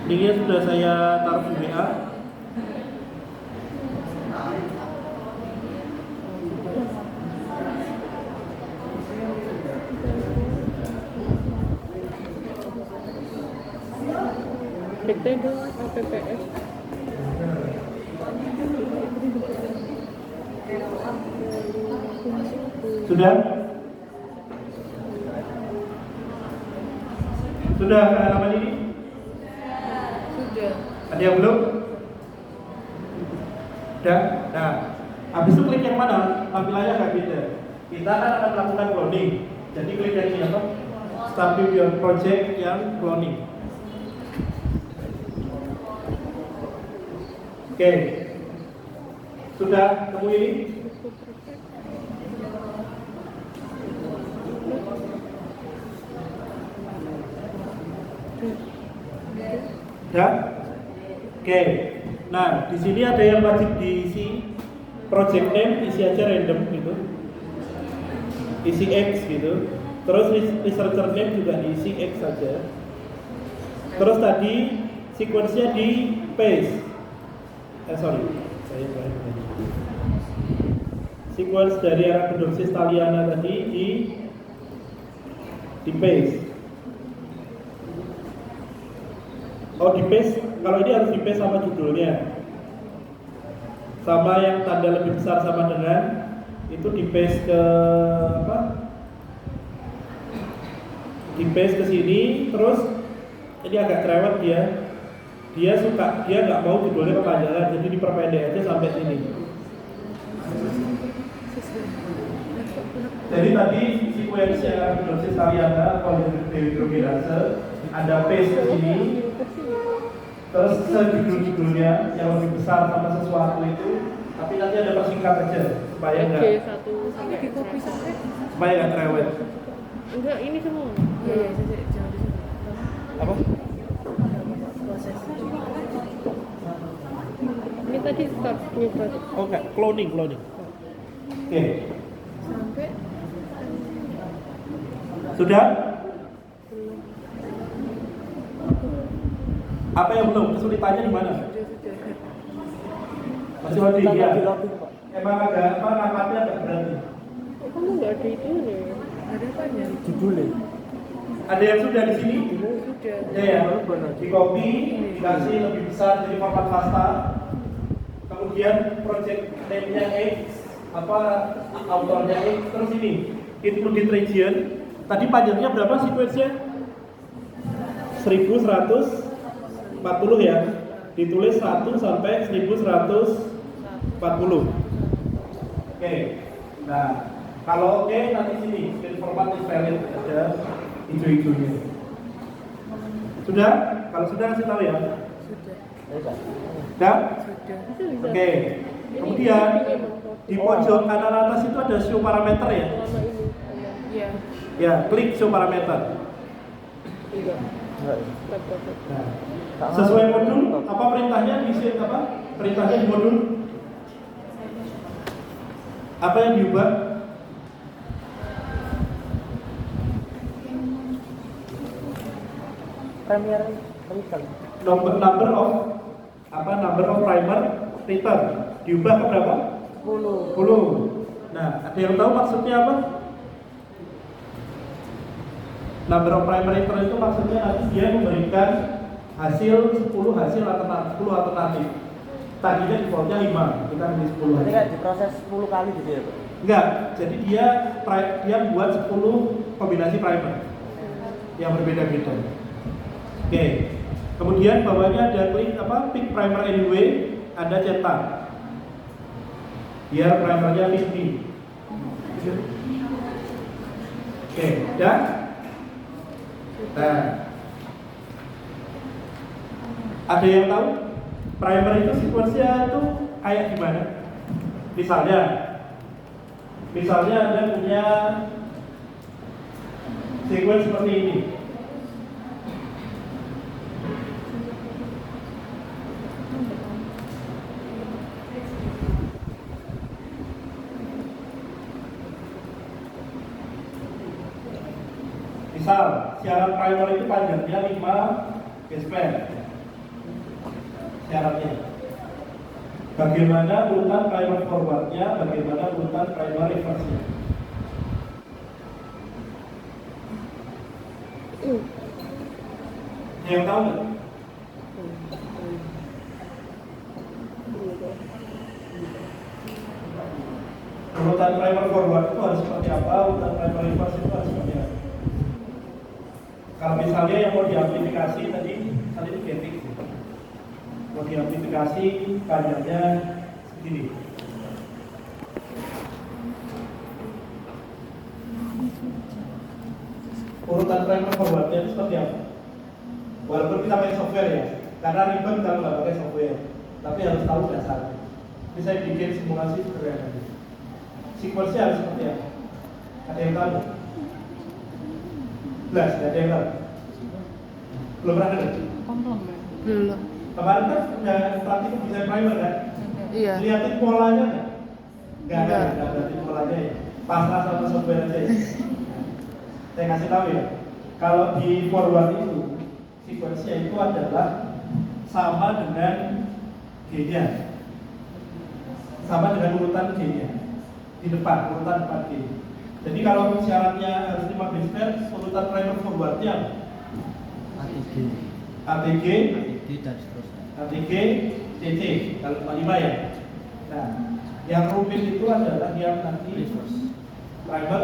Linknya sudah saya taruh di WA. Dikte dong APPS. Sudah? Sudah halaman ini? Sudah. Ada yang belum? Sudah? Nah, habis itu klik yang mana? Tampilannya kayak gitu. Kita kan akan melakukan cloning. Jadi klik yang ini apa? Start your project yang cloning. Oke. Sudah temu ini? Ya? Oke. Nah, di sini ada yang wajib diisi project name, isi aja random gitu. Isi X gitu. Terus researcher name juga diisi X saja. Terus tadi sequence-nya di paste. Sequence dari Arabidopsis thaliana tadi di paste. Oh, di paste, kalau ini harus di paste sama judulnya. Sama yang tanda lebih besar sama dengan itu di paste ke apa? Di paste ke sini, terus ini agak cerewet dia. Dia nggak mau judulnya kepanjangan, jadi diperpendek aja sampai sini. Jadi tadi sequence Arabidopsis thaliana atau dendrogerase ada paste ke sini. Terus judul-judulnya yang lebih besar sama sesuatu itu, tapi nanti ada persingkat aja supaya nggak cerewet. Enggak, ini semua. Iya, Apa? Ini tadi start nyebar. Oke, cloning. Oke. Sampai Sudah? Apa yang belum? Kesulitannya di mana? Masih lagi ya? Emang agak apa napatnya agak berat nih? kamu nggak ada itu nih. Ada apa ya? Judulnya. Ada yang sudah di sini? Sudah. Ya, di copy, dikasih lebih besar jadi format pasta. Kemudian project name-nya X, apa autornya X, terus ini included region. Tadi panjangnya berapa sequence-nya? 1140 ya. Ditulis 1 sampai 1140. Oke. Nah, kalau oke nanti sini format is valid ada hijau-hijaunya. Sudah? Kalau sudah kasih tahu ya. Sudah. Sudah? Sudah. Oke. Kemudian di pojok kanan atas itu ada show parameter ya. Selama ini. Iya. Ya, klik show parameter. Enggak. Nah, sesuai modul apa perintahnya di apa? Perintahnya di modul apa yang diubah? Premier return. Number of primer return diubah ke berapa? 10. Nah, ada yang tahu maksudnya apa? Number of primer return itu maksudnya nanti dia memberikan hasil 10 alternatif. Tadinya defaultnya 5, kita ambil 10 Berarti aja. kan diproses 10 kali gitu ya, Pak? Enggak, jadi dia buat 10 kombinasi primer yang berbeda-beda. Oke. Kemudian bawahnya ada klik pick primer anyway, Anda cetak. Biar primernya mini. Oke, udah? Nah. Ada yang tahu primer itu sequence-nya itu kayak gimana? Misalnya Anda punya sequence seperti ini. Misal syarat primer itu panjangnya 5 base pair. Syaratnya. Bagaimana urutan primer forwardnya, bagaimana urutan primer reverse-nya. Yang tahu nggak? Urutan primer forward itu harus seperti apa, urutan primer reverse itu harus seperti apa. Kalau misalnya yang mau diamplifikasi tadi itu getting. Mau diamplifikasi panjangnya segini. Urutan primer forwardnya itu seperti apa? Walaupun kita pakai software ya, karena ribet kalau nggak pakai software, tapi harus tahu dasarnya. Ini saya bikin simulasi sederhana. Sequence-nya harus seperti apa? Ada yang tahu? Jelas, ada yang tahu? Belum pernah dengar? Komplement. Belum. Kemarin kan udah praktik desain primer kan? Iya. Lihatin polanya kan? Nggak lihatin polanya ya. Pasrah sama software aja ya. Saya kasih tahu ya. Kalau di forward itu sequence-nya itu adalah sama dengan G-nya. Sama dengan urutan G-nya. Di depan, urutan 4G. Jadi kalau syaratnya harus 5 base pair, urutan primer forwardnya ATG dan seterusnya. ATG, CC, kalau 5 ya. Nah, yang rumit itu adalah yang nanti primer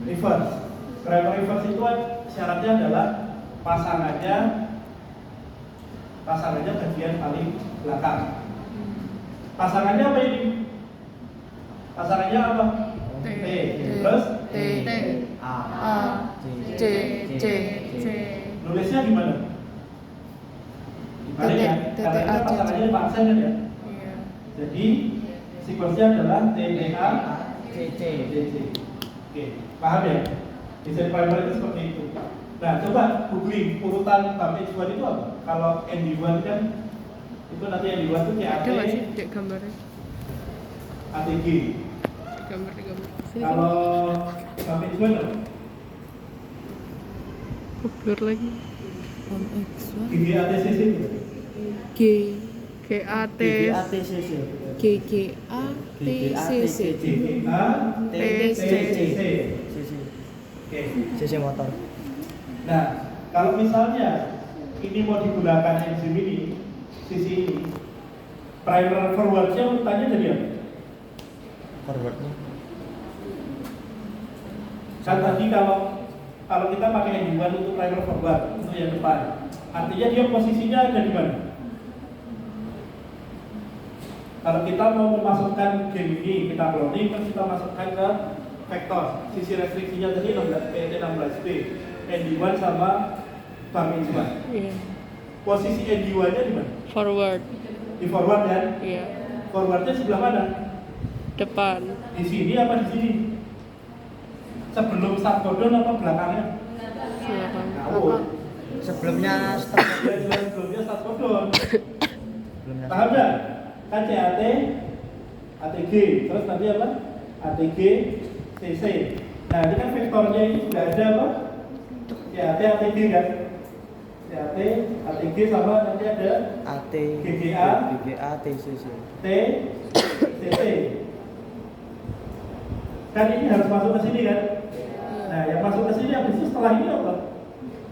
reverse. Primer reverse itu syaratnya adalah pasangannya bagian paling belakang. Pasangannya apa ini? Pasangannya apa? T. Terus T. A. C. C. nulisnya gimana? Dibalik ya. Karena kita pasangannya paksa kan ya. Iya. Jadi sequence-nya adalah TTA CC. CC. Oke, paham ya? Desain primer itu seperti itu. Nah, coba googling urutan Bampage 1 itu apa? Kalau ND1 kan itu nanti ND1 itu CAT Ada nggak sih dek gambarnya? ATG. Gambar. Kalau Bampage 1 apa? Blur lagi. GGATCC itu. G A T GGATCC. G A T C C. GGATCC. Oke. CC motor. Nah, kalau misalnya ini mau digunakan enzim ini, sisi ini, primer forwardnya urutannya dari apa? Forwardnya. Kan tadi kalau kita pakai enzim untuk primer forward untuk yang depan, artinya dia posisinya ada di mana? Kalau kita mau memasukkan gen ini, kita cloning, kan kita masukkan ke vektor. Sisi restriksinya tadi 16B, ND1 sama Bampage 1. Iya. Posisi ND1-nya di mana? Forward. Di forward kan? Iya. Forwardnya sebelah mana? Depan. Di sini apa di sini? Sebelum start codon apa belakangnya? Silakan. Ngawur. Sebelumnya start. Ya, sebelumnya start codon. Sebelumnya. Paham nggak? Kan CAT, ATG, terus nanti apa? ATG, CC. Nah, ini kan vektornya ini sudah ada apa? CAT, ATG kan? CAT, ATG sama nanti ada AT. GGA. GGA TCC. T, CC. Kan ini harus masuk ke sini kan? Nah, yang masuk ke sini habis itu setelah ini apa?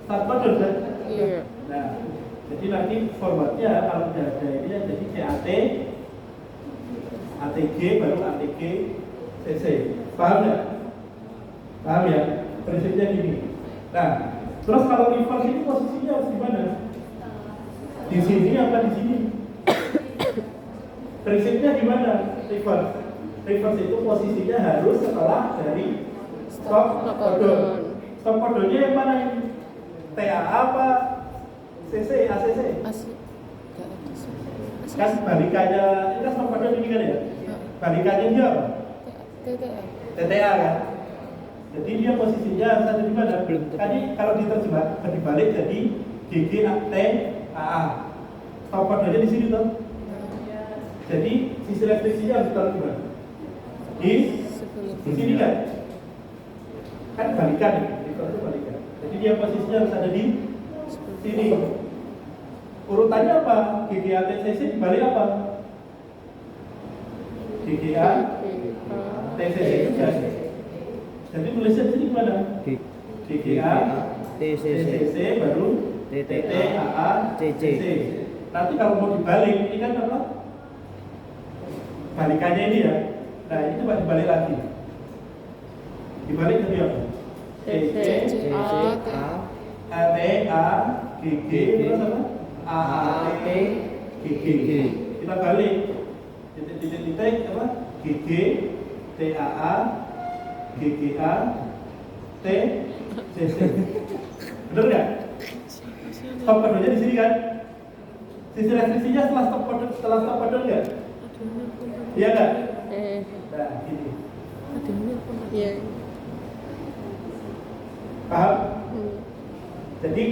Start codon kan? Iya. Nah, jadi nanti forwardnya kalau udah ada ini jadi CAT, ATG baru ATG CC. Paham nggak? Paham ya? Prinsipnya gini. Nah, terus kalau reverse ini posisinya harus di mana? Di sini apa di sini? Prinsipnya gimana? Reverse. Reverse itu posisinya harus setelah dari stop codon. Stop codonnya yang mana ini? TA apa? CC, ACC? Kan balikannya, ini kan stop codon ini kan ya? Balikannya dia apa? TTA kan? Jadi dia posisinya harus ada di mana? Tadi kalau diterjemah dibalik jadi GG T AA. Stop codonnya di sini tuh. Jadi sisi restriksinya harus ditaruh di mana? Di sini kan? Kan balikan ya, itu balikan. Jadi dia posisinya harus ada di sini. Urutannya apa? GGA TCC dibalik apa? GGA TCC juga. Jadi tulisnya di sini gimana? GGA TCC baru TTAA CC. Nanti kalau mau dibalik, ini kan apa? Balikannya ini ya. Nah ini coba dibalik lagi. Dibalik jadi apa? TC ATA GG terus apa? AAT GG. Kita balik. Titik-titik apa? GG TAA GGA TCC. Benar nggak? Stop kodenya di sini kan? Sisi restrisinya setelah stop kode nggak? Iya nggak? Nah, gini. Iya. Paham? Jadi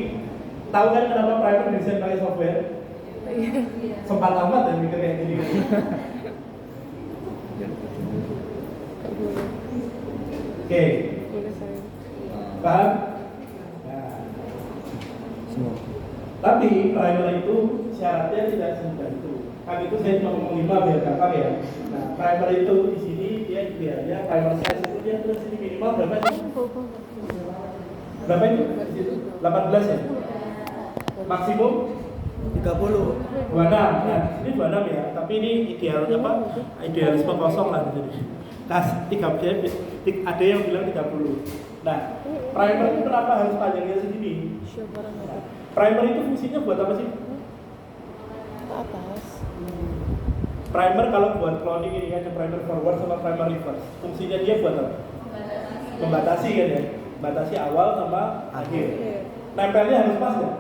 tahu kan kenapa primer desain pakai software? Sempat amat dan mikir kayak gini. Oke. Paham? Nah. Semua. Tapi primer itu syaratnya tidak semudah itu. Kan itu saya cuma ngomong 5 biar gampang ya. Nah, primer itu di sini dia idealnya primer size itu dia tulis sini minimal berapa sih? Berapa itu? 18 ya? Maksimum 30. 26. Nah, ini 26 ya. Tapi ini idealnya apa? Idealisme kosong lah di sini. Nah, 30 ada yang bilang 30. Nah, primer itu kenapa harus panjangnya segini? Primer itu fungsinya buat apa sih? Atas. Primer kalau buat cloning ini kan ada primer forward sama primer reverse. Fungsinya dia buat apa? Membatasi kan ya? Batasi awal sama akhir. Nempelnya harus pas nggak?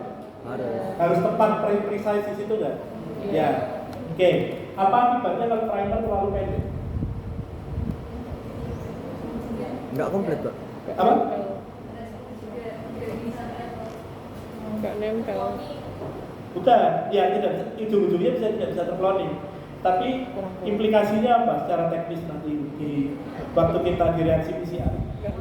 Harus tepat precise di situ nggak? Ya. Oke. Apa akibatnya kalau primer terlalu pendek? Enggak komplit, Pak. Apa? Nggak nempel. Bukan, ya tidak. Ujung-ujungnya tidak bisa tercloning. Tapi implikasinya apa secara teknis nanti di waktu kita di reaksi PCR?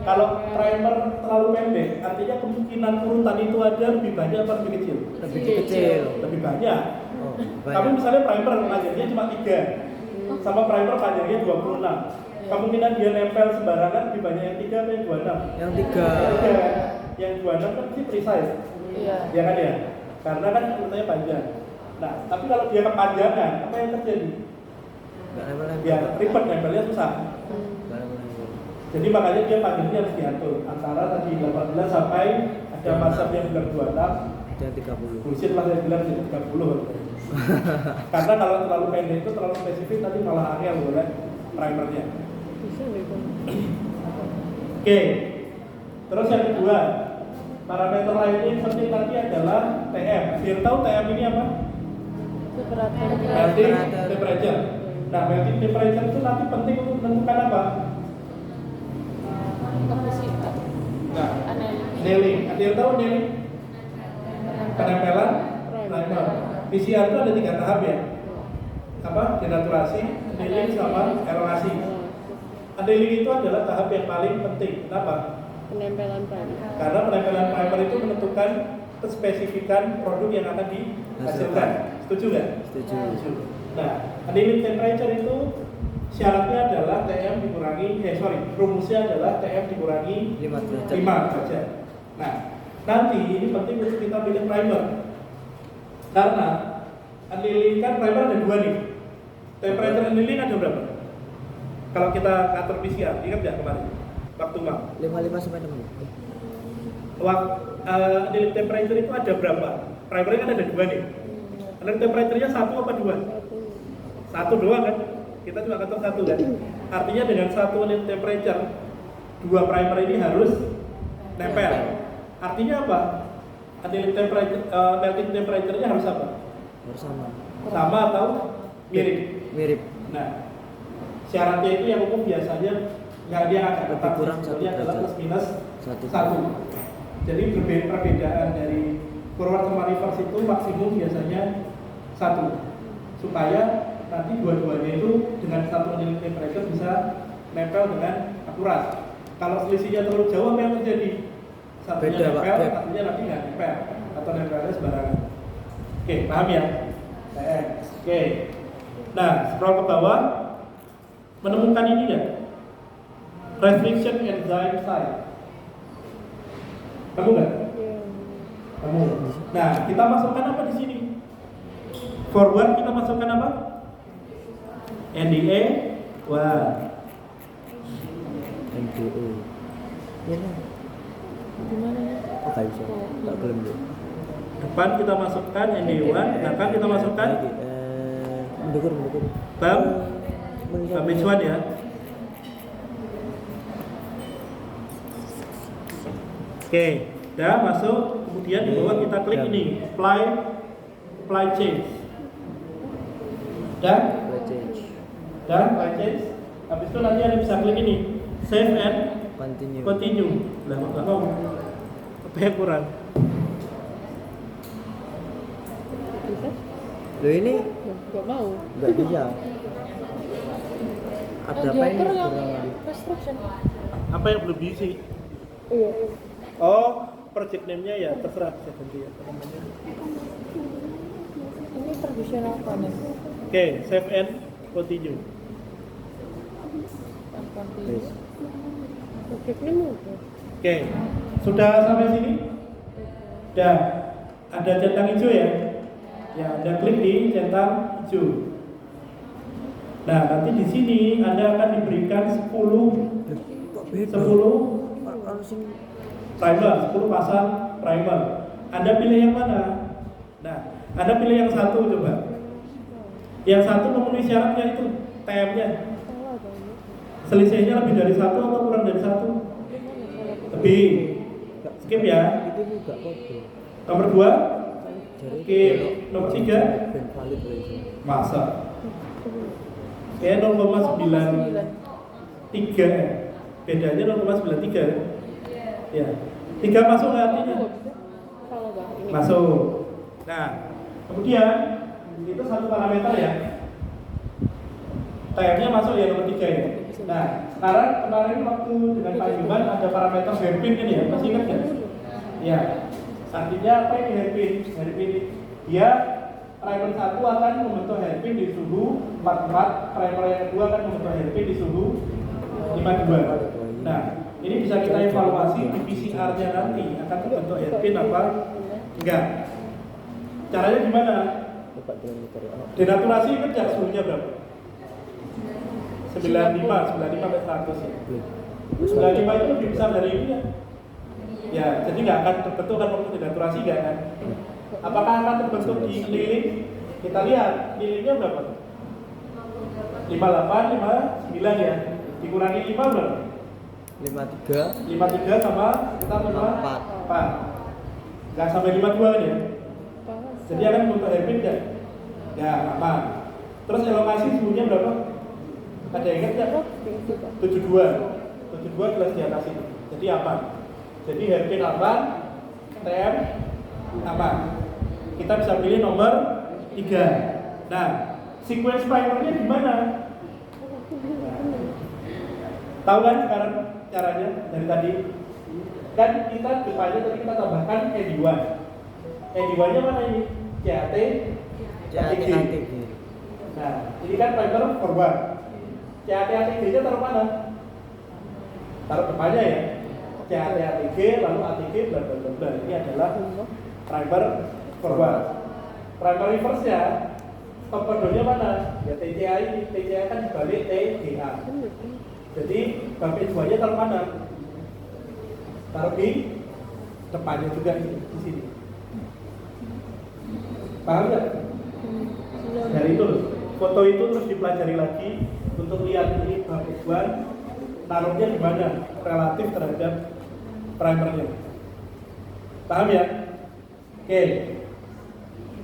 Kalau primer terlalu pendek, artinya kemungkinan urutan itu ada lebih banyak atau lebih kecil? Lebih kecil. Lebih banyak. Oh, Tapi misalnya primer panjangnya cuma 3, sama primer panjangnya 26. Kemungkinan dia nempel sembarangan lebih banyak yang 3 atau yang 26? Yang 3. Yang 26 kan sih precise. Iya. Ya kan ya? Karena kan urutannya panjang. Nah, tapi kalau dia kepanjangan, apa yang terjadi? Enggak nempel-nempel. Ya, ribet nempelnya susah. Enggak nempel-nempel. Jadi makanya dia panjangnya harus diatur antara tadi 18 sampai ada masa yang bilang 26. Yang 30. Bullshit lah saya bilang jadi 30. Karena kalau terlalu pendek itu terlalu spesifik nanti malah angel boleh primernya. Bisa deh kan. Oke. Terus yang kedua, parameter lainnya yang penting tadi adalah TM. Biar tahu TM ini apa? Melting temperature. Nah, melting temperature itu nanti penting untuk menentukan apa? Nah, annealing. Ada yang tahu annealing? Penempelan primer. PCR itu ada 3 tahap ya. Apa? Denaturasi, annealing sama elongasi. Annealing itu adalah tahap yang paling penting. Kenapa? Penempelan primer. Karena penempelan primer itu menentukan kespesifikan produk yang akan dihasilkan. Setuju nggak? Setuju. Nah, annealing temperature itu syaratnya adalah TM dikurangi, rumusnya adalah TM dikurangi 5 derajat. 5 derajat. Nah, nanti ini penting untuk kita pilih primer. Karena annealing kan primer ada 2 nih. Temperature annealing ada berapa? Kalau kita atur PCR, ingat nggak kemarin? Waktu mal. 55 sampai 6. Annealing temperature itu ada berapa? Primernya kan ada 2 nih. Annealing temperature-nya 1 apa 2? 1 doang kan? Kita cuma ketok 1 kan? Artinya dengan 1 annealing temperature 2 primer ini harus nempel. Artinya apa? Annealing temperature, melting temperature-nya harus apa? Harus sama. Sama atau mirip? Mirip. Nah, syaratnya itu yang umum biasanya nggak dia agak Lebih ketat, kurang sebetulnya 1 adalah derajat. plus minus 1. 1. Jadi perbedaan dari forward sama reverse itu maksimum biasanya 1, supaya nanti dua-duanya itu dengan 1 annealing temperature bisa nempel dengan akurat. Kalau selisihnya terlalu jauh, apa yang terjadi? Satunya Beda, Pak. nempel, Beda. satunya nanti nggak nempel atau nempelnya sembarangan. Oke, paham ya? TX. Oke. Nah, scroll ke bawah, menemukan ini ya, restriction enzyme site. Kamu nggak? Iya. Kamu. Nah, kita masukkan apa di sini? Forward kita masukkan apa? NDA. Wah. MDO. Iya lah. Gimana ya? Oh, gak bisa. Tak gelem dulu. Depan kita masukkan NDA1, belakang kita masukkan Mendukur. BAM H1 ya. Oke, udah masuk. Kemudian di bawah kita klik ini, apply change. Dan Change. apply change. Habis itu nanti ada bisa klik ini, save and continue. Lah nggak mau. Apa yang kurang? Bisa? Loh ini Gak mau. nggak bisa. Ada apa ini? Diatur yang Kurang. restriction. Apa yang belum diisi? Iya. Oh, project name-nya ya terserah bisa ganti ya namanya. Ini tradisional panen. Oke, save and continue. Yes. Objeknya mudah. Oke, sudah sampai sini? Sudah. Ada centang hijau ya? Ya, Anda klik di centang hijau. Nah, nanti di sini Anda akan diberikan 10 Kok beda? 10 Harus ini. primer, 10 pasang primer. Anda pilih yang mana? Nah, Anda pilih yang satu coba. Yang satu memenuhi syaratnya itu TM-nya. Salah banget. Selisihnya lebih dari satu atau kurang dari satu? Lebih. Skip ya. Itu juga kode. Nomor 2. Jadi Oke, nomor 3. ben valid loh itu. Masa? Kayak 0,93 bedanya 0,93 ya. 3 masuk nggak artinya? Salah banget ini. Masuk. Nah, kemudian itu satu parameter ya. TM-nya masuk ya nomor 3 ya. Nah, sekarang kemarin waktu dengan Pak Yuman ada parameter hairpin ini ya, masih ingat nggak? Ya. Artinya apa ini hairpin? Hairpin dia primer 1 akan membentuk hairpin di suhu 44, primer yang kedua akan membentuk hairpin di suhu 52. Nah, ini bisa kita evaluasi di PCR-nya nanti akan terbentuk hairpin apa enggak. Caranya gimana? Coba diameter ya. Denaturasi ingat nggak suhunya berapa? 95 sampai 100 ya. 95 itu lebih besar dari ini ya? Ya, jadi nggak akan terbentuk kan waktu denaturasi nggak kan? Apakah akan terbentuk di lilin? Kita lihat lilinnya berapa? 58, 59 ya. Dikurangi 5 berapa? 53. 53 sama kita 4. Nggak sampai 52 kan ya? Jadi akan membentuk hairpin nggak? Ya, aman. Terus elongasi suhunya berapa? Ada yang ingat nggak? 72 jelas di atas ini. Jadi aman. Jadi hairpin aman, TM aman. Kita bisa pilih nomor 3. Nah, sequence primernya gimana? Tahu kan sekarang caranya dari tadi? Kan kita depannya tadi kita tambahkan ND1. ND1-nya mana ini? CAT, CAT. Nah, ini kan primer forward. CAT-ATG-nya taruh mana? Taruh depannya ya. CAT-ATG lalu ATG bla bla bla bla. Ini adalah primer forward. Primer reverse-nya stop code-nya mana? Ya TCA ini. TCA kan dibalik TGA. Jadi bagian jualnya taruh mana? Taruh di depannya juga di sini. Paham nggak? Dari itu foto itu terus dipelajari lagi untuk lihat ini bagian taruhnya di mana relatif terhadap primernya. Paham ya? Oke.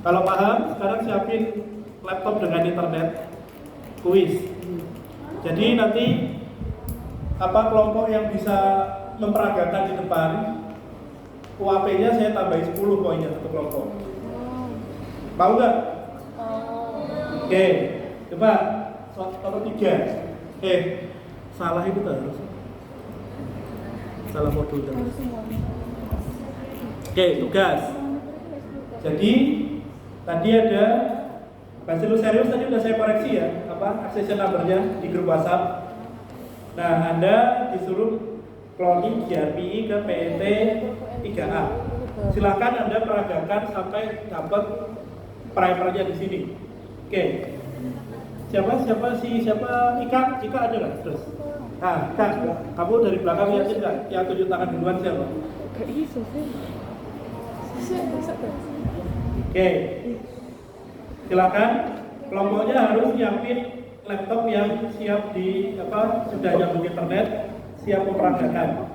Kalau paham, sekarang siapin laptop dengan internet kuis. Jadi nanti kelompok yang bisa memperagakan di depan UAP-nya saya tambahin 10 poinnya satu kelompok. Mau nggak? Oke, coba nomor 3. Salah itu harus salah modul terus. Oke, tugas. Jadi tadi ada Bachelor serius tadi udah saya koreksi ya, apa accession number-nya di grup WhatsApp. Nah, Anda disuruh cloning GRPI ke PET 3A. Silakan Anda peragakan sampai dapat primernya di sini. Oke. Siapa Ika ada nggak? Terus. Nah, Ika, kamu dari belakang yakin nggak? Yang tunjuk tangan duluan siapa? Gak bisa sih. Oke. Silakan. Kelompoknya harus nyiapin laptop yang siap di sudah nyambung internet, siap memperagakan.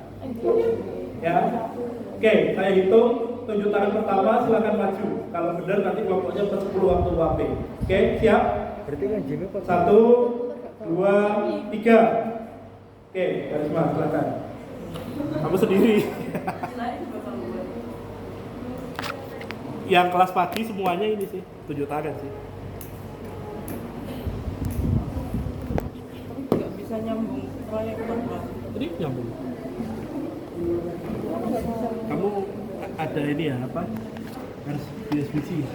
Ya. Oke, saya hitung tunjuk tangan pertama silakan maju. Kalau benar nanti kelompoknya per 10 waktu WAP. Oke, siap? Berarti kan Jimmy Pak. 1, 2, 3. Oke, Karisma silakan. Kamu sendiri. Yang kelas pagi semuanya ini sih, tunjuk tangan sih. Gak bisa nyambung proyektor Pak. Tadi nyambung. Kamu ada ini ya apa? Harus USB-C.